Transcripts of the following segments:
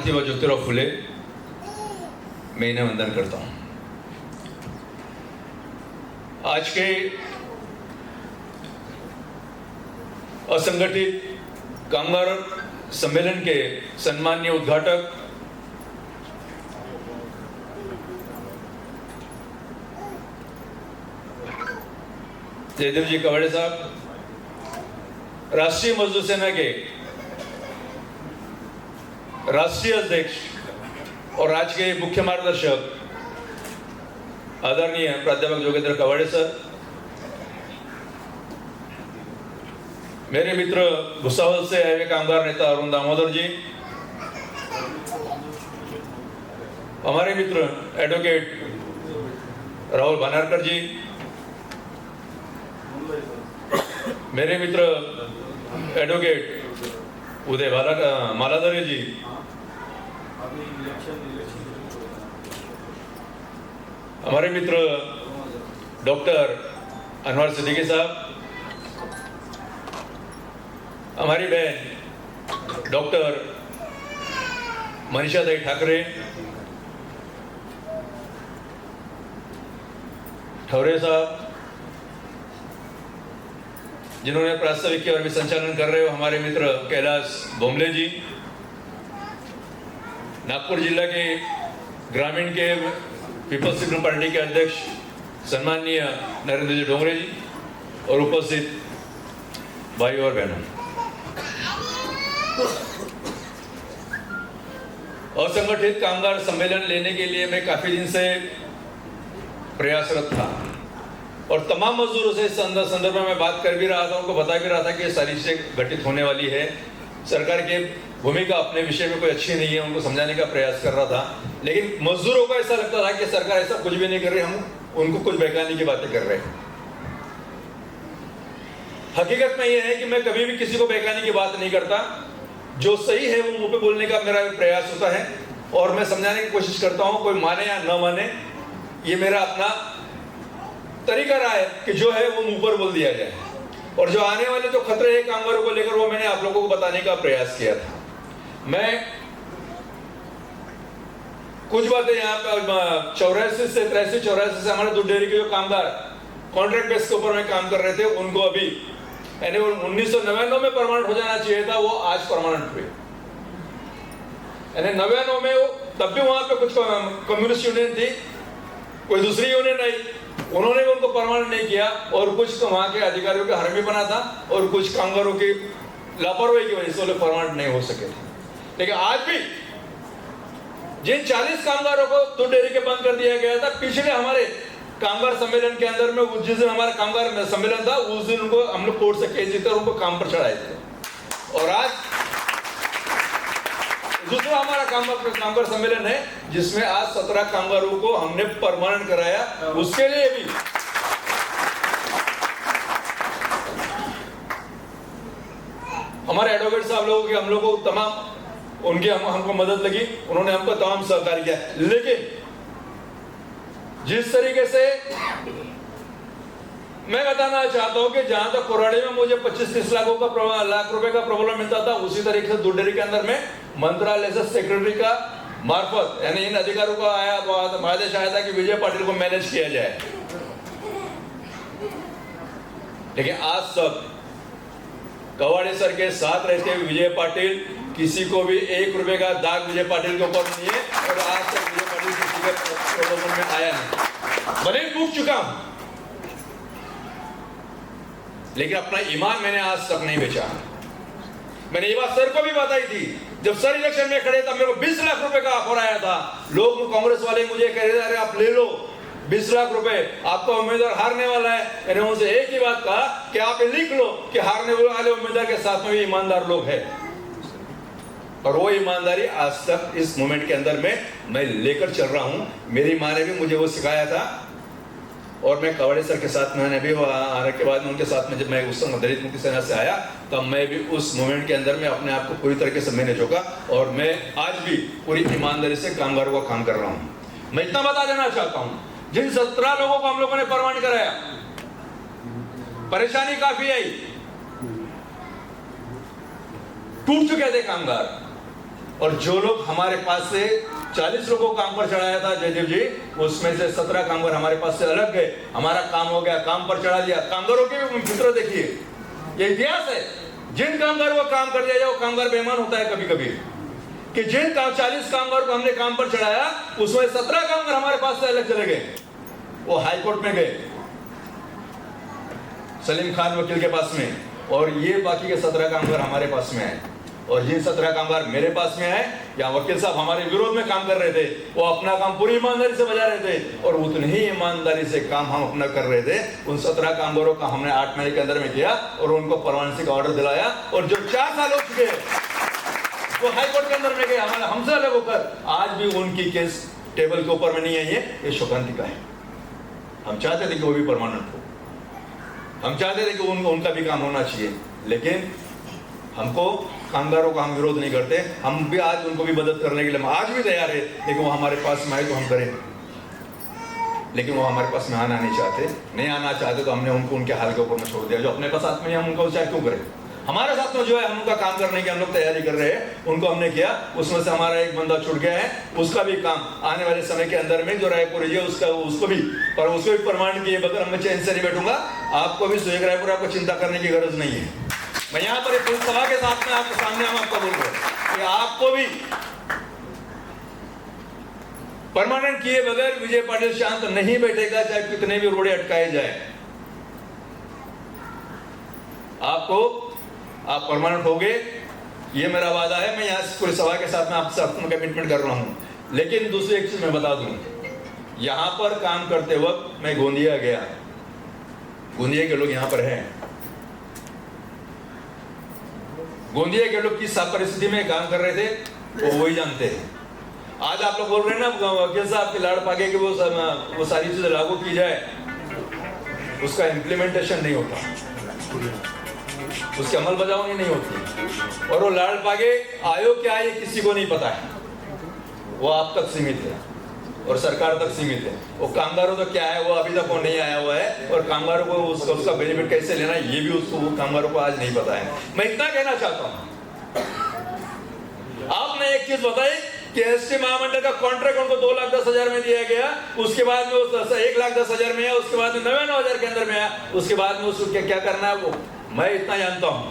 व ज्योतिराव फुले मैं इन्हें वंदन करता हूं। आज के असंगठित कामगार सम्मेलन के सम्माननीय उद्घाटक जयदेव जी कवाड़े साहब, राष्ट्रीय मजदूर सेना के राष्ट्रीय अध्यक्ष और राज्य के मुख्य मार्गदर्शक आदरणीय प्राध्यापक जोगेंद्र कवाड़े सर, मेरे मित्र भुसावल से आए हुए कामगार नेता अरुण दामोदर जी, हमारे मित्र एडवोकेट राहुल बनारकर जी, मेरे मित्र एडवोकेट उदय मालाधरे जी, हमारे मित्र डॉक्टर अनवर सिद्दीकी साहब, हमारी बहन डॉक्टर मनीषा दाई ठाकरे, ठौरे साहब जिन्होंने प्रास्ताविक के और भी संचालन कर रहे हो, हमारे मित्र कैलाश बोमले जी, नागपुर जिला के ग्रामीण के पीपल्स सिक्योरिटी पार्टी के अध्यक्ष सम्माननीय नरेंद्र जी डोंगरे जी और उपस्थित भाई और बहनों, असंगठित कामगार सम्मेलन लेने के लिए मैं काफी दिन से प्रयासरत था और तमाम मजदूरों से इस संदर्भ में मैं बात कर भी रहा था, उनको बता भी रहा था कि ये सारी चीजें घटित होने वाली है। सरकार की भूमिका अपने विषय में कोई अच्छी नहीं है, उनको समझाने का प्रयास कर रहा था, लेकिन मजदूरों को ऐसा लगता था कि सरकार ऐसा कुछ भी नहीं कर रही, हम उनको कुछ बहकाने की बातें कर रहे हैं। हकीकत में यह है कि मैं कभी भी किसी को बहकाने की बात नहीं करता, जो सही है वो मुंह पे बोलने का मेरा प्रयास होता है और मैं समझाने की कोशिश करता हूं, कोई माने या न माने, ये मेरा अपना तरीका रहा है कि जो है वो मुंह पर बोल दिया जाए और जो आने वाले जो खतरे हैं कामगारों को लेकर वो मैंने आप लोगों को बताने का प्रयास किया था। मैं कुछ बातें यहाँ पे 84 से 83-84 से हमारे दूध डेयरी के जो कामगार कॉन्ट्रैक्ट बेस के ऊपर में काम कर रहे थे, उनको अभी यानी 1999 में परमानेंट हो जाना चाहिए था, वो आज परमानेंट हुए। यानी 99 में वो तब भी वहां पे कुछ कम्युनिस्ट यूनियन थी, कोई दूसरी यूनियन आई, उन्होंने भी उनको परमानेंट नहीं किया और कुछ तो वहां के अधिकारियों का हरमी बना था और कुछ कामगारों की लापरवाही की वजह से वो परमानेंट नहीं हो सके थे। लेकिन आज भी जिन 40 कामगारों को दूध डेयरी के बंद कर दिया गया था, पिछले हमारे कामगार सम्मेलन के अंदर में जिस दिन हमारा कामगार सम्मेलन था उस दिन उनको हम लोग कोर्ट से केस जीते और उनको काम पर चढ़ाए थे। और आज दूसरा हमारा कामगार सम्मेलन है जिसमें आज 17 कामगारों को हमने परमानेंट कराया। उसके लिए भी हमारे एडवोकेट साहब लोगों की हम लोगों को तमाम उनकी हमको मदद लगी, उन्होंने हमको तमाम सहकार किया। लेकिन जिस तरीके से मैं बताना चाहता हूं कि जहां तक कोराड़ी में मुझे 25-30 लाख रुपए का प्रॉब्लम मिलता था, उसी तरीके से दूध डेयरी के अंदर में मंत्रालय से सेक्रेटरी का मार्फत यानी इन अधिकारियों को आदेश आया था कि विजय पाटिल को मैनेज किया जाए। लेकिन आज तक कवाड़े सर के साथ रहते हुए विजय पाटिल किसी को भी 1 रुपए का दाग विजय पाटिल के ऊपर नहीं है और आज तक विजय पाटिल किसी के प्रलोभन में आया नहीं। भले टूट चुका हूं लेकिन अपना ईमान मैंने आज तक नहीं बेचा। मैंने ये बात सर को भी बताई थी, जब सर इलेक्शन में खड़े तब मेरे को 20 लाख रुपए का ऑफर आया था। लोग कांग्रेस वाले मुझे कह रहे थे अरे आप ले लो 20 लाख रुपए, आपका उम्मीदवार हारने वाला है। मैंने उनसे एक ही बात कहा कि आप लिख लो कि हारने वाले उम्मीदवार के साथ में भी ईमानदार लोग हैं और वो ईमानदारी आज तक इस मूवमेंट के अंदर में मैं लेकर चल रहा हूं। मेरी माँ ने भी मुझे वो सिखाया था और मैं कवाड़े सर के साथ मैंने भी आने के बाद में उनके साथ में जब मैं उस समय दलित मुक्ति सेना से आया तब मैं भी उस मूवमेंट के अंदर में अपने आप को पूरी तरीके से मैंने झोंका और मैं आज भी पूरी ईमानदारी से कामगारों का काम कर रहा हूं। मैं इतना बता देना चाहता हूं, जिन 17 लोगों को हम लोगों ने परमानेंट कराया, परेशानी काफी आई, टूट चुके थे कामगार, और जो लोग हमारे पास से 40 लोगों को काम पर चढ़ाया था जयदेव जी, उसमें से 17 कामगार हमारे पास से अलग गए। हमारा काम हो गया, काम पर चढ़ा दिया। कामगारों के भी फिक्र देखिए, ये इतिहास है। जिन कामगारों को काम कर दिया जाए वो कामगार बेईमान होता है कभी कभी, कि जिन 40 कामगार को हमने काम पर चढ़ाया उसमें 17 कामगार हमारे पास से अलग चले गए, वो हाई कोर्ट में गए सलीम खान वकील के पास में, और ये बाकी के 17 कामगार हमारे पास में आए। और ये 17 कामगार मेरे पास में आए, या वकील साहब हमारे विरोध में काम कर रहे थे, वो अपना काम पूरी ईमानदारी से बजा रहे थे, और उतनी ही ईमानदारी से काम हम अपना कर रहे थे। उन 17 कामगारों का हमने 8 महीने के अंदर में किया और उनको परमानेंसी का ऑर्डर दिलाया। और जो 4 साल हो चुके वो हाई कोर्ट के अंदर में गए हमारे हमसे अलग होकर, आज भी उनकी केस टेबल के ऊपर में नहीं आई है। ये शोकांतिका है। हम चाहते थे कि वो भी परमानेंट हो, हम चाहते थे कि उनका भी काम होना चाहिए, लेकिन हमको कामगारों का हम विरोध नहीं करते। हम भी आज उनको भी मदद करने के लिए हम आज भी तैयार है, लेकिन वो हमारे पास में आए तो हम करें, लेकिन वो हमारे पास में आना नहीं चाहते। नहीं आना चाहते तो हमने उनको उनके हाल के ऊपर में छोड़ दिया। जो अपने पास साथ में हम उनको चाहे क्यों करें, हमारे साथ में जो है हम उनका काम करने की हम लोग तैयारी कर रहे हैं, उनको हमने किया। उसमें से हमारा एक बंदा छूट गया है, उसका भी काम आने वाले समय के अंदर में जो रायपुर है उसको भी परमानेंट किए बगैर मैं चैन से नहीं बैठूंगा। आपको भी सुहेग रायपुर आपको चिंता करने की गरज नहीं है। मैं यहाँ पर एक सभा के साथ में आपके सामने हम आपको बोल रहे हैं कि आपको भी परमानेंट किए बगैर विजय पाटिल शांत नहीं बैठेगा, चाहे कितने भी रोड़े अटकाए जाए। आप परमानेंट हो गए, ये मेरा वादा है। मैं यहाँ पूरी सभा के साथ में आपसे अपना कमिटमेंट कर रहा हूं। लेकिन दूसरी एक चीज मैं बता दूं, यहां पर काम करते वक्त मैं गोंदिया गया, गोंदिया के लोग यहां पर हैं, गोंदिया के लोग किस परिस्थिति में काम कर रहे थे वो वही जानते हैं। आज आप लोग बोल रहे हैं ना वकील साहब के लाड़ पागे कि वो सारी चीजें लागू की जाए, उसका इम्प्लीमेंटेशन नहीं होता, उसकी अमल बजावनी नहीं होती। और वो लाड़ पागे आयोग क्या है ये किसी को नहीं पता है, वो आप तक सीमित है और सरकार तक सीमित है। वो कामगारों तो क्या है वो अभी तक वो नहीं आया हुआ है, और कामगारों को उसका बेनिफिट कैसे लेना है ये भी वो कामगारों को आज नहीं पता है। मैं इतना कहना चाहता हूं, आपने एक चीज बताई कि एसटी महामंडल का कॉन्ट्रैक्ट उनको 2,10,000 में दिया गया, उसके बाद में 1,10,000 में है, उसके बाद में 99,000 के अंदर में है, उसके बाद में उसको क्या करना है वो मैं इतना जानता हूं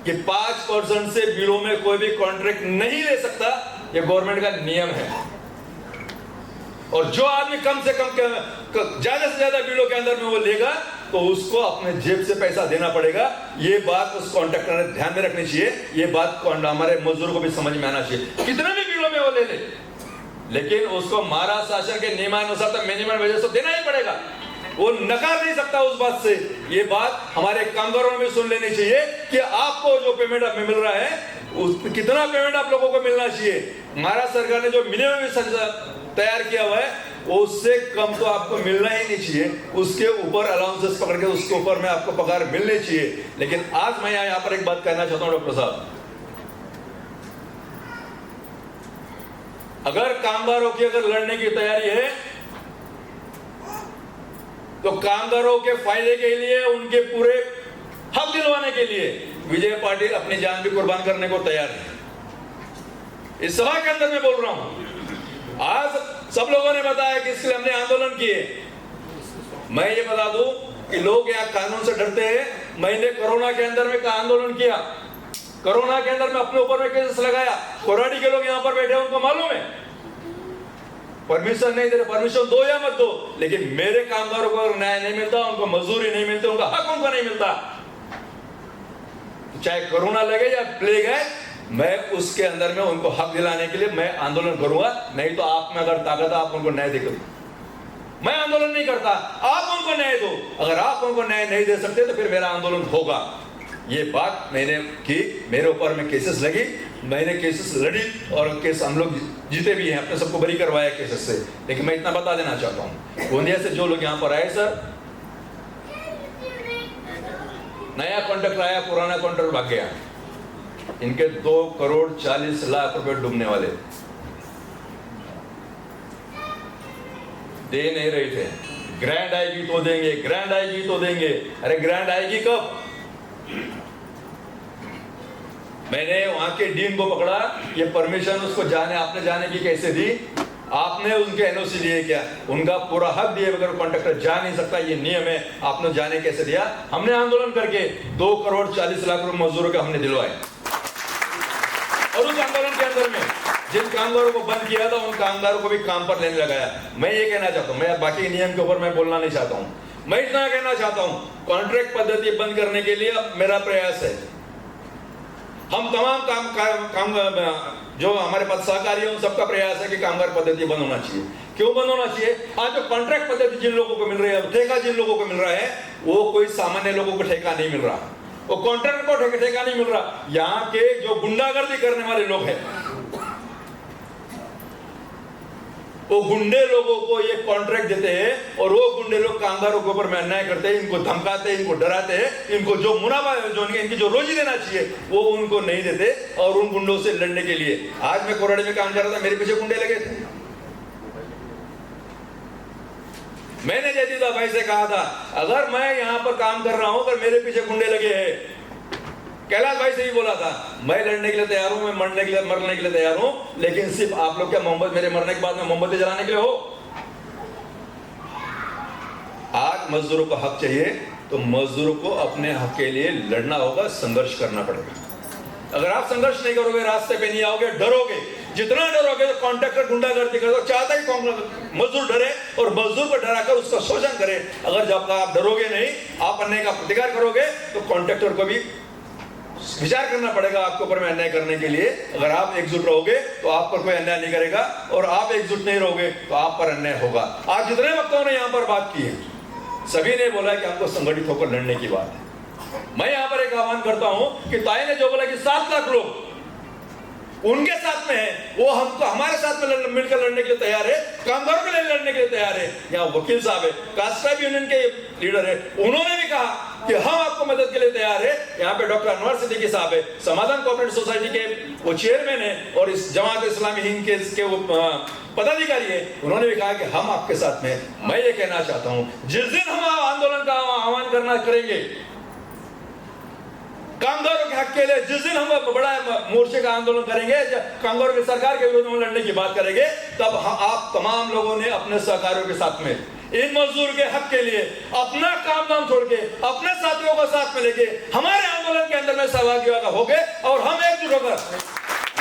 कि 5% से बिलों में कोई भी कॉन्ट्रैक्ट नहीं ले सकता, ये गवर्नमेंट का नियम है। और जो आदमी कम से कम ज्यादा से ज्यादा बिलों के अंदर में वो लेगा तो उसको अपने जेब से पैसा देना पड़ेगा। ये बात उस कॉन्ट्रैक्टर ने ध्यान में रखनी चाहिए, ये बात हमारे मजदूरों को भी समझ में आना चाहिए। कितने भी बिलों में वो ले ले, लेकिन उसको महाराष्ट्र शासन के नियमानुसार तो मिनिमम वेजेस तो देना ही पड़ेगा, वो नकार नहीं सकता उस बात से। ये बात हमारे कामगारों ने भी सुन लेनी चाहिए कि आपको जो पेमेंट मिल रहा है कितना पेमेंट आप लोगों को मिलना चाहिए। महाराष्ट्र सरकार ने जो मिनिमम तैयार किया हुआ है उससे कम तो आपको मिलना ही नहीं चाहिए, उसके ऊपर अलाउंसेस पकड़ के उसके ऊपर में आपको पगार मिलनी चाहिए। लेकिन आज मैं यहाँ पर एक बात कहना चाहता हूं डॉक्टर साहब, अगर कामगारों की अगर लड़ने की तैयारी है तो कामगारों के फायदे के लिए, उनके पूरे हक दिलवाने के लिए विजय पाटिल अपनी जान भी कुर्बान करने को तैयार है। इस सभा के अंदर मैं बोल रहा हूं, आज सब लोगों ने बताया कि इसके लिए हमने आंदोलन किए। मैं ये बता दूं कि लोग यहाँ कानून से डरते हैं। मैंने कोरोना के अंदर में आंदोलन किया, कोरोना के अंदर में अपने ऊपर में केस लगाया। कोराडी के लोग यहाँ पर बैठे, उनको मालूम है परमिशन नहीं दे रहे, परमिशन दो या मत दो, लेकिन मेरे कामगारों को न्याय नहीं मिलता, उनको मजदूरी नहीं मिलती, उनका हक उनको नहीं मिलता। चाहे कोरोना लगे या प्लेग है, मैं उसके अंदर में उनको हक दिलाने के लिए मैं आंदोलन करूंगा। नहीं तो आप में अगर ताकत है आप उनको न्याय दे दो, मैं आंदोलन नहीं करता, आप उनको न्याय दो। अगर आप उनको न्याय नहीं दे सकते तो फिर मेरा आंदोलन होगा। ये बात मैंने की, मेरे ऊपर में केसेस लगी, मैंने केसेस लड़ी और केस हम लोग जीते भी हैं, अपने सबको बरी करवाया केसेस से। लेकिन मैं इतना बता देना चाहता हूँ, गोंदिया से जो लोग यहाँ पर आए सर, नया कॉन्ट्रैक्ट आया, पुराना कॉन्ट्रैक्ट भाग गया, इनके 2,40,00,000 रुपए डूबने वाले, दे नहीं रहे थे। ग्रैंड आएगी तो देंगे, ग्रैंड आएगी तो देंगे। अरे ग्रैंड आएगी कब? मैंने वहां के डीन को पकड़ा, ये परमिशन उसको आपने जाने की कैसे दी? आपने उनके एनओसी लिए क्या? उनका पूरा हक दिए बगैर कॉन्ट्रैक्टर जा नहीं सकता, ये नियम है, आपने जाने कैसे दिया? हमने आंदोलन करके 2 करोड़ 40 लाख रुपए मजदूरों के हमने दिलवाए। और उस आंदोलन के अंदर में जिन कामगारों को बंद किया था, उन कामगारों को भी काम पर लेने लगाया। मैं ये कहना चाहता हूं, मैं बाकी नियम के ऊपर मैं बोलना नहीं चाहता हूं, मैं इतना कहना चाहता हूं, कॉन्ट्रैक्ट पद्धति बंद करने के लिए अब मेरा प्रयास है, हम तमाम जो हमारे पास सहकारी हैं सबका प्रयास है कि कामगार पद्धति बंद होना चाहिए। क्यों बंद होना चाहिए? आज जो कॉन्ट्रैक्ट पद्धति जिन लोगों को मिल रही है, ठेका जिन लोगों को मिल रहा है, वो कोई सामान्य लोगों को ठेका नहीं मिल रहा, वो कॉन्ट्रैक्टर को ठेका नहीं मिल रहा। यहाँ के जो गुंडागर्दी करने वाले लोग हैं, वो गुंडे लोगों को ये कॉन्ट्रैक्ट देते हैं और वो गुंडे लोग कामगारों के ऊपर में अन्याय करते हैं, इनको धमकाते हैं, इनको डराते हैं, इनको जो मुनाफा जो इनकी जो रोजी देना चाहिए वो उनको नहीं देते। और उन गुंडों से लड़ने के लिए आज मैं कोराड़ी में काम कर रहा था, मेरे पीछे गुंडे लगे थे। मैंने जयदीदा भाई से कहा था, अगर मैं यहाँ पर काम कर रहा हूं, अगर मेरे पीछे गुंडे लगे हैं, कैलाश भाई से भी बोला था, मैं लड़ने के लिए तैयार हूं, मैं मरने के लिए तैयार हूं, लेकिन सिर्फ आप लोग क्या मोहब्बत मेरे मरने के बाद में मोमबत्ती जलाने के लिए हो? आज मजदूरों को हक चाहिए तो मजदूरों को अपने हक के लिए लड़ना होगा, संघर्ष करना पड़ेगा। अगर आप संघर्ष नहीं करोगे, रास्ते पे नहीं आओगे, डरोगे, जितना डरोगे तो कॉन्ट्रैक्टर गुंडागर्दी करे, तो चाहता ही मजदूर डरे और मजदूर को डराकर उसका शोषण करे। अगर जब आप डरोगे नहीं, आप अन्याय का प्रतिकार करोगे, तो कॉन्ट्रैक्टर को भी विचार करना पड़ेगा आपके ऊपर में अन्याय करने के लिए। अगर आप एकजुट रहोगे तो आप पर कोई अन्याय नहीं करेगा, और आप एकजुट नहीं रहोगे तो आप पर अन्याय होगा। आज जितने वक्ताओं ने यहाँ पर बात की है, सभी ने बोला कि हमको संगठित होकर लड़ने की बात है। मैं यहाँ पर एक आह्वान करता हूं कि ताई ने जो बोला कि 7 लाख लोग उनके साथ में है, वो हमको हमारे साथ में मिलकर लड़ने के लिए तैयार है, कामगारों के लिए लड़ने के लिए तैयार है। यहाँ वकील साहब है, कास्ट ट्राइब यूनियन के लीडर है, उन्होंने भी कहा कि हम आपको मदद के लिए तैयार है। यहाँ पे डॉक्टर अनवर सिद्दीकी साहब है, समाधान कोऑपरेटिव सोसाइटी के वो चेयरमैन है और इस जमात इस्लामी हिंद के वो पदाधिकारी है, उन्होंने भी कहा कि हम आपके साथ में। मैं ये कहना चाहता हूँ, जिस दिन हम आंदोलन का आह्वान करना करेंगे कामगारों के हक के लिए, जिस दिन हम बड़ा मोर्चे का आंदोलन करेंगे, कामगारों की सरकार के विरोध में लड़ने की बात करेंगे, तब आप तमाम लोगों ने अपने सहकारियों के साथ में इन मजदूर के हक के लिए अपना काम धाम छोड़ के, अपने साथियों को साथ में लेके हमारे आंदोलन के अंदर में सहभागी हो गए और हम एकजुट होकर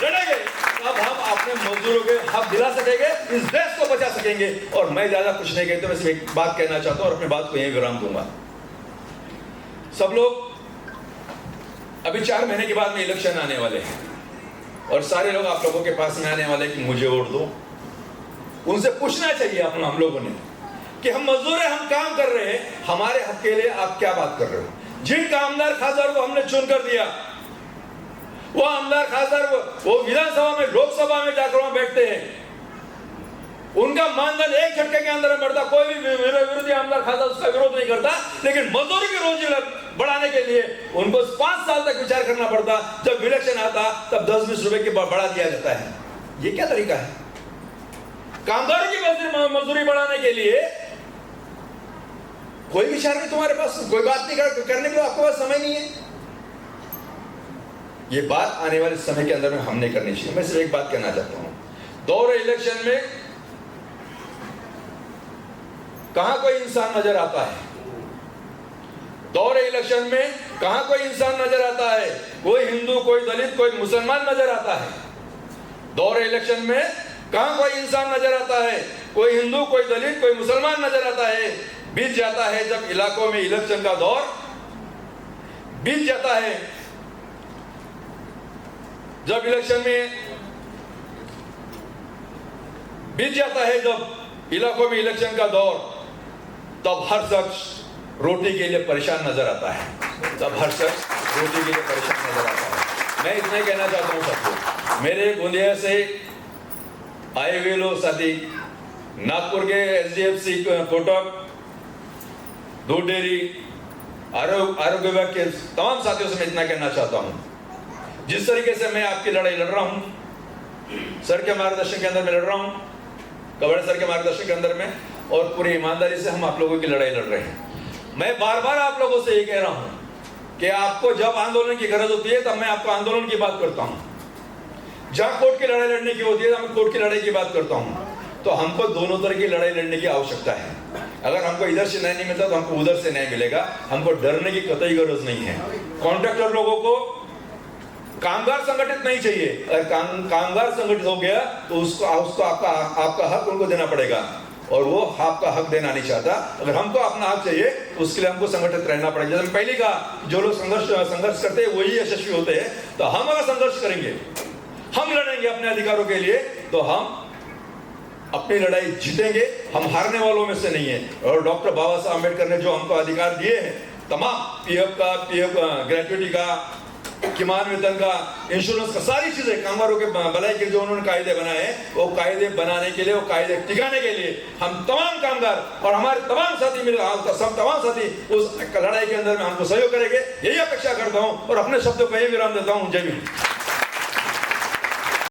लड़ेंगे, तब हम अपने मजदूरों के हक दिला सकेंगे, इस देश को बचा सकेंगे। और मैं ज्यादा कुछ नहीं कहता, मैं सिर्फ एक बात कहना चाहता हूं और अपनी बात को यहीं विराम दूंगा। सब लोग अभी 4 महीने के बाद में इलेक्शन आने वाले हैं और सारे लोग आप लोगों के पास में आने वाले कि मुझे वोट दो। उनसे पूछना चाहिए अपना हम लोगों ने कि हम मजदूर हैं, हम काम कर रहे हैं, हमारे हक के लिए आप क्या बात कर रहे हो? जिन कामदार खासदार को हमने चुन कर दिया, वो आमदार खासदार वो विधानसभा में, लोकसभा में जाकर वहां बैठते हैं, उनका मानधन एक झटके के अंदर में बढ़ता, कोई भी विरोधी आमदार खासदार उसका विरोध नहीं करता, लेकिन मजदूर की रोजी बढ़ाने के लिए उनको 5 साल तक विचार करना पड़ता, जब इलेक्शन आता तब 10-20 रुपए की बढ़ा दिया जाता है। ये क्या तरीका है? कामगारों की मजदूरी बढ़ाने के लिए कोई विचार नहीं तुम्हारे पास, कोई बात नहीं करने के लिए आपके पास समय नहीं है। ये बात आने वाले समय के अंदर में हमने करनी चाहिए। मैं सिर्फ एक बात कहना चाहता हूं, दौर इलेक्शन में कहां कोई इंसान नजर आता है? दौर इलेक्शन में कहां कोई इंसान नजर आता है? कोई हिंदू, कोई दलित, कोई मुसलमान नजर आता है? दौर इलेक्शन में कहां कोई इंसान नजर आता है? कोई हिंदू, कोई दलित, कोई मुसलमान नजर आता है? बीत जाता है जब इलाकों में इलेक्शन का दौर बीत जाता है, जब इलेक्शन में बीत जाता है, जब इलाकों में इलेक्शन का दौर, तब हर शख्स रोटी के लिए परेशान नजर आता है, तब हर शख्स रोटी के लिए परेशान नजर आता है। मैं इतना कहना चाहता हूं सबको, मेरे गोंदिया से आए हुए लोग साथी, नागपुर के SDFC कोटक, दूध डेयरी, आरोग्य विभाग के तमाम साथियों से मैं इतना कहना चाहता हूं, जिस तरीके से मैं आपकी लड़ाई लड़ रहा हूं, सर के मार्गदर्शन के अंदर में लड़ रहा हूं, कवड़े सर के मार्गदर्शन के अंदर में, और पूरी ईमानदारी से हम आप लोगों की लड़ाई लड़ रहे हैं। मैं बार बार आप लोगों से ये कह रहा हूं कि आपको जब आंदोलन की गरज होती है तब मैं आपको आंदोलन की बात करता हूं, जहां कोर्ट की लड़ाई लड़ने की होती है तो मैं कोर्ट की लड़ाई की बात करता हूं। तो हमको दोनों तरह की लड़ाई लड़ने की आवश्यकता है। अगर हमको इधर से न्याय नहीं मिलता तो हमको उधर से न्याय मिलेगा। हमको डरने की कतई गरज नहीं है। कॉन्ट्रैक्टर लोगों को कामगार संगठित नहीं चाहिए। अगर कामगार संगठित हो गया तो उसको आपका हक उनको देना पड़ेगा, और वो आपका हक देना नहीं चाहता। अगर हमको अपना हक चाहिए तो उसके लिए हमको संगठित रहना पड़ेगा। जैसे पहले कहा, जो लोग संघर्ष करते हैं वही यशस्वी होते हैं। तो हम अगर संघर्ष करेंगे, हम लड़ेंगे अपने अधिकारों के लिए, तो हम अपनी लड़ाई जीतेंगे। हम हारने वालों में से नहीं है। और डॉक्टर बाबा साहब अम्बेडकर ने जो हमको अधिकार दिए हैं, तमाम पीएफ ग्रेजुएटी का, किमान वेतन का, इंश्योरेंस का, सारी चीजें कामगारों के भलाई के जो उन्होंने कायदे बनाए हैं, वो कायदे बनाने के लिए, वो कायदे टिकाने के लिए हम तमाम कामगार और हमारे तमाम साथी तमाम साथी उस लड़ाई के अंदर में हमको सहयोग करेंगे। यही अपेक्षा करता हूं और अपने शब्दों को यही विराम देता हूं। जय हिंद।